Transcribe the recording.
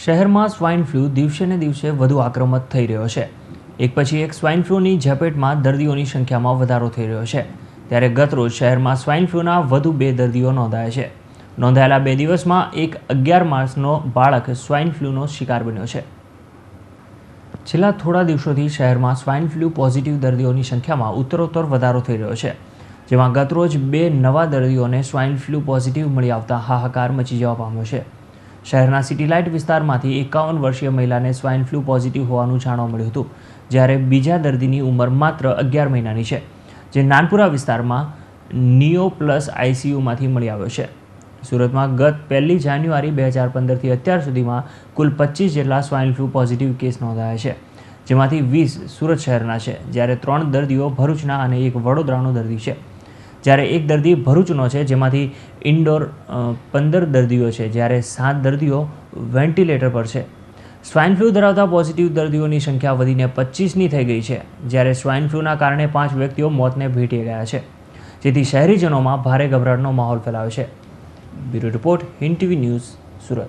શહેરમાં swine flu દિવસે ને દિવસે વધુ આક્રમક થઈ રહ્યો છે। એક પછી એક સ્વાઇન ફ્લૂની ઝપેટમાં દર્દીઓની સંખ્યામાં વધારો થઈ રહ્યો છે। ત્યારે ગતરોજ શહેરમાં સ્વાઇન ફ્લૂના વધુ 2 દર્દીઓ નોંધાયા છે। નોંધાયેલા 2 દિવસમાં એક 11 માસનો બાળક સ્વાઇન ફ્લૂનો શિકાર બન્યો છે। છેલ્લા થોડા દિવસોથી શહેરમાં સ્વાઇન ફ્લૂ પોઝિટિવ દર્દીઓની સંખ્યામાં ઉત્તરોત્તર વધારો થઈ રહ્યો છે, જેમાં ગતરોજ 2 નવા દર્દીઓને સ્વાઇન ફ્લૂ પોઝિટિવ મળી આવતા હાહાકાર મચી જવા પામ્યો છે। શહેરના સિટી લાઇટ વિસ્તારમાંથી 51 વર્ષીય મહિલાને સ્વાઇન ફ્લૂ પોઝિટિવ હોવાનું જાણવા મળ્યું હતું, જ્યારે બીજા દર્દીની ઉંમર માત્ર 11 મહિનાની છે, જે નાનપુરા વિસ્તારમાં નિયો પ્લસ આઈસીયુમાંથી મળી આવ્યો છે। સુરતમાં ગત 1 જાન્યુઆરી 2015થી અત્યાર સુધીમાં કુલ 25 જેટલા સ્વાઇન ફ્લૂ પોઝિટિવ કેસ નોંધાયા છે, જેમાંથી 20 સુરત શહેરના છે, જ્યારે 3 દર્દીઓ ભરૂચના અને 1 વડોદરાનો દર્દી છે। જ્યારે 1 દર્દી ભરૂચનો છે, જેમાંથી ઇન્ડોર 15 દર્દીઓ છે, જ્યારે 7 દર્દીઓ વેન્ટિલેટર પર છે। સ્વાઇન ફ્લૂ ધરાવતા પોઝિટિવ દર્દીઓની સંખ્યા વધીને 25ની થઈ ગઈ છે, જ્યારે સ્વાઇન ફ્લૂના કારણે 5 વ્યક્તિઓ મોતને ભેટી ગયા છે, જેથી શહેરીજનોમાં ભારે ગભરાટનો માહોલ ફેલાયો છે। Bureau report, Hind TV news, Surat.